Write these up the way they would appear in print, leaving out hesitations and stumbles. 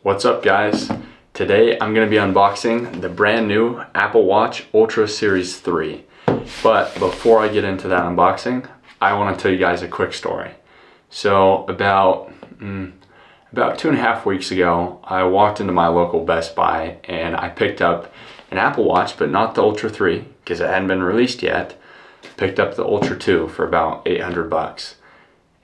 What's up, guys? Today I'm going to be unboxing the brand new Apple Watch Ultra Series 3. But before I get into that unboxing, I want to tell you guys a quick story. So about 2.5 weeks ago, I walked into my local Best Buy and I picked up an Apple Watch, but not the Ultra 3 because it hadn't been released yet. Picked up the Ultra 2 for about $800.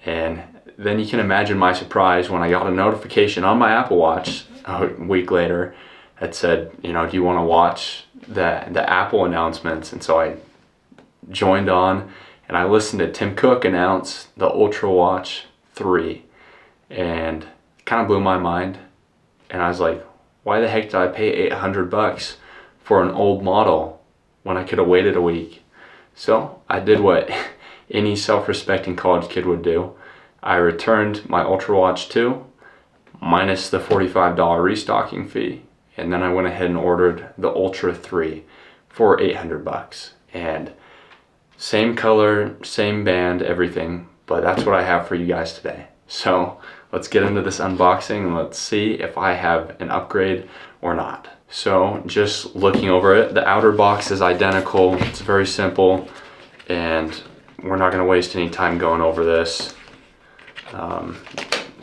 And then you can imagine my surprise when I got a notification on my Apple Watch a week later that said, do you want to watch the Apple announcements? And so I joined on and I listened to Tim Cook announce the Ultra Watch 3, and it kind of blew my mind. And I was like, why the heck did I pay $800 for an old model when I could have waited a week? So I did what any self-respecting college kid would do. I returned my Ultra Watch 2 minus the $45 restocking fee, and then I went ahead and ordered the Ultra 3 for $800. And same color, same band, everything, but that's what I have for you guys today. So let's get into this unboxing and let's see if I have an upgrade or not. So just looking over it, the outer box is identical. It's very simple, and we're not going to waste any time going over this.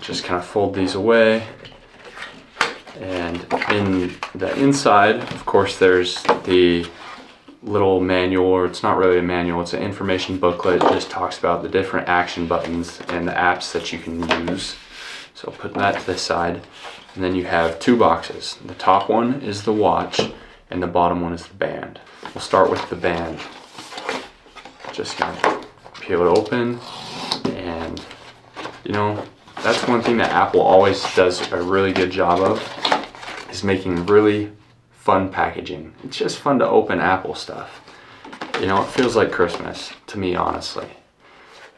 Just kind of fold these away, and in the inside, of course, there's the little manual, or it's not really a manual, it's an information booklet. It just talks about the different action buttons and the apps that you can use. So put that to the side, and then you have two boxes. The top one is the watch and the bottom one is the band. We'll start with the band. Just kind of peel it open, and that's one thing that Apple always does a really good job of, is making really fun packaging. It's just fun to open Apple stuff. It feels like Christmas to me, honestly.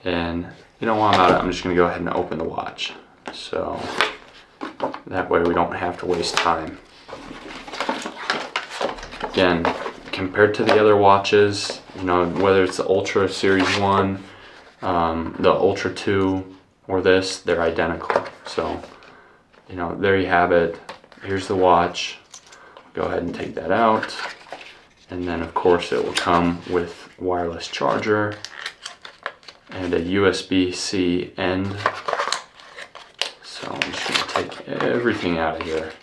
And while I'm at it, I'm just gonna go ahead and open the watch. So that way we don't have to waste time. Again, compared to the other watches, whether it's the Ultra Series 1, the Ultra 2, or this, they're identical. So, there you have it. Here's the watch. Go ahead and take that out. And then of course it will come with wireless charger and a USB-C end. So I'm just gonna take everything out of here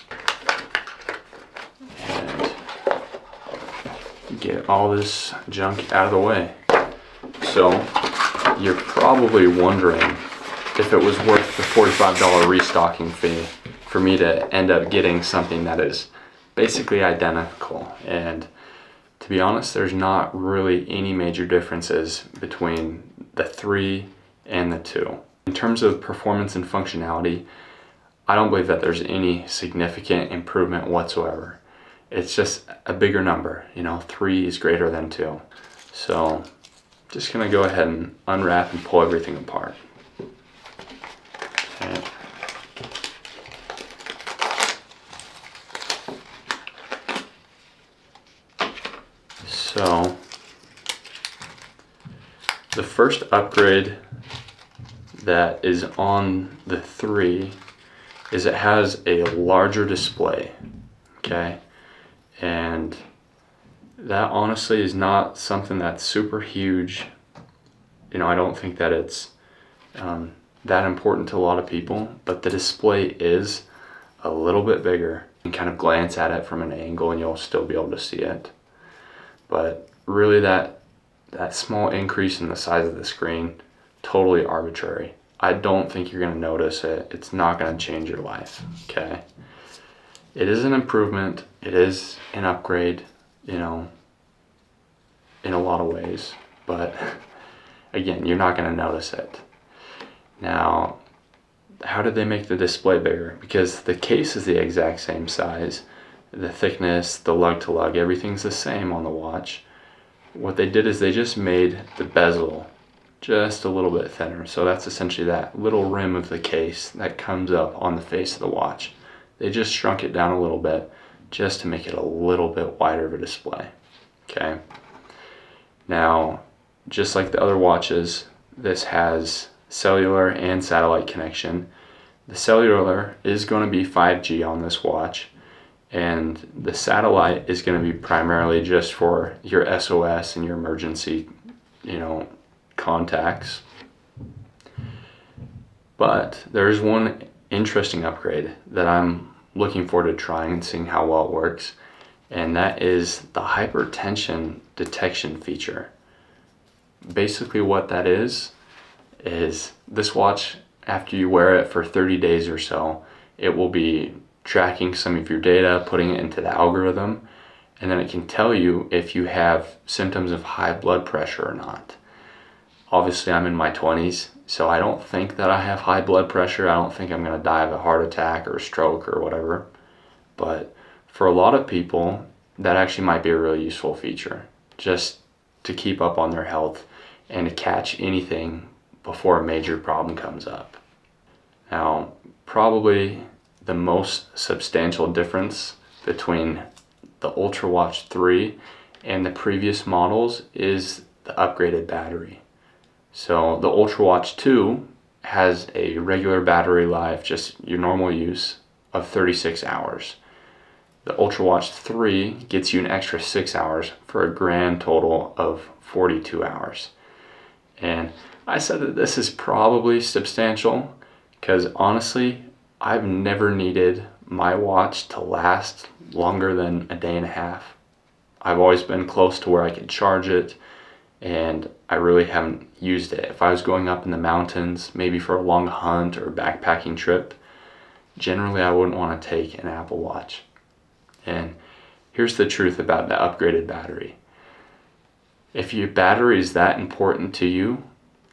and get all this junk out of the way. So you're probably wondering if it was worth the $45 restocking fee for me to end up getting something that is basically identical. And to be honest, there's not really any major differences between the 3 and the 2. In terms of performance and functionality, I don't believe that there's any significant improvement whatsoever. It's just a bigger number. 3 is greater than 2. So just gonna go ahead and unwrap and pull everything apart. Okay. So the first upgrade that is on the 3 is it has a larger display, okay? And that honestly is not something that's super huge. I don't think that it's that important to a lot of people, but the display is a little bit bigger. You can kind of glance at it from an angle and you'll still be able to see it. But really that small increase in the size of the screen, totally arbitrary. I don't think you're gonna notice it. It's not gonna change your life, okay? It is an improvement. It is an upgrade, in a lot of ways. But again, you're not gonna notice it. Now, how did they make the display bigger? Because the case is the exact same size. The thickness, the lug to lug, everything's the same on the watch. What they did is they just made the bezel just a little bit thinner. So that's essentially that little rim of the case that comes up on the face of the watch. They just shrunk it down a little bit just to make it a little bit wider of a display. Okay. Now, just like the other watches, this has cellular and satellite connection. The cellular is going to be 5G on this watch, and the satellite is going to be primarily just for your SOS and your emergency, contacts. But there's one interesting upgrade that I'm looking forward to trying and seeing how well it works, and that is the hypertension detection feature. Basically what that is this watch, after you wear it for 30 days or so, it will be tracking some of your data, putting it into the algorithm, and then it can tell you if you have symptoms of high blood pressure or not. Obviously, I'm in my 20s, so I don't think that I have high blood pressure. I don't think I'm going to die of a heart attack or a stroke or whatever. But for a lot of people, that actually might be a really useful feature, just to keep up on their health and to catch anything before a major problem comes up. Now, probably the most substantial difference between the Ultra Watch 3 and the previous models is the upgraded battery. So the Ultra Watch 2 has a regular battery life, just your normal use, of 36 hours. The Ultra Watch 3 gets you an extra 6 hours for a grand total of 42 hours. And I said that this is probably substantial because honestly, I've never needed my watch to last longer than a day and a half. I've always been close to where I could charge it, and I really haven't used it. If I was going up in the mountains, maybe for a long hunt or backpacking trip, generally I wouldn't want to take an Apple Watch. And here's the truth about the upgraded battery. If your battery is that important to you,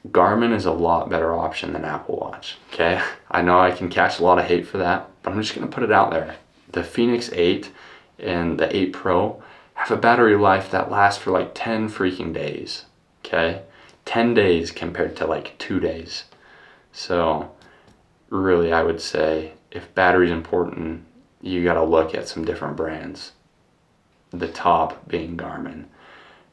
Garmin is a lot better option than Apple Watch, okay? I know I can catch a lot of hate for that, but I'm just gonna put it out there. The Fenix 8 and the 8 Pro have a battery life that lasts for like 10 freaking days, okay? 10 days compared to like 2 days. So really, I would say if battery's important, you gotta look at some different brands. The top being Garmin.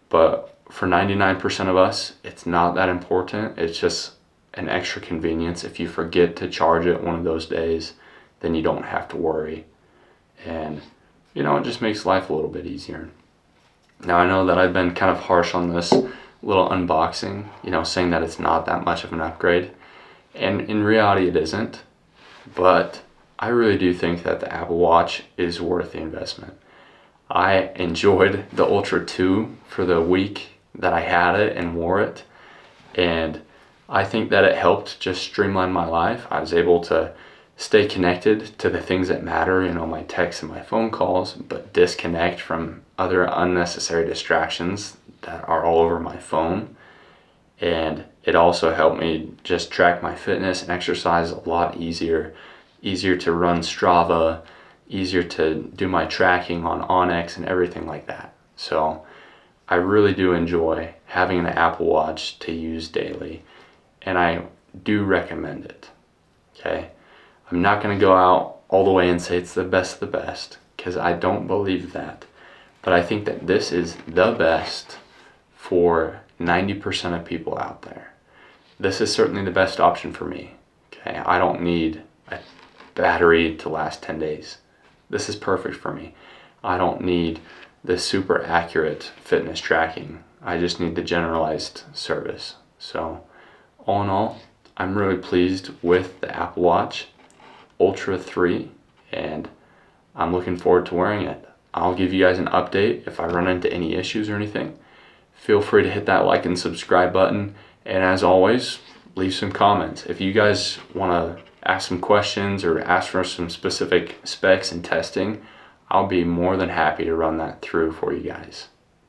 But for 99% of us, it's not that important. It's just an extra convenience. If you forget to charge it one of those days, then you don't have to worry. And it just makes life a little bit easier. Now I know that I've been kind of harsh on this little unboxing, saying that it's not that much of an upgrade. And in reality it isn't. But I really do think that the Apple Watch is worth the investment. I enjoyed the Ultra 2 for the week that I had it and wore it, and I think that it helped just streamline my life. I was able to stay connected to the things that matter, my texts and my phone calls, but disconnect from other unnecessary distractions that are all over my phone. And it also helped me just track my fitness and exercise a lot easier to run Strava, easier to do my tracking on Onyx and everything like that. So I really do enjoy having an Apple Watch to use daily, and I do recommend it, okay? I'm not going to go out all the way and say it's the best of the best, because I don't believe that. But I think that this is the best for 90% of people out there. This is certainly the best option for me, okay? I don't need a battery to last 10 days. This is perfect for me. I don't need the super accurate fitness tracking. I just need the generalized service. So all in all, I'm really pleased with the Apple Watch Ultra 3, and I'm looking forward to wearing it. I'll give you guys an update if I run into any issues or anything. Feel free to hit that like and subscribe button, and as always, leave some comments. If you guys want to ask some questions or ask for some specific specs and testing, I'll be more than happy to run that through for you guys.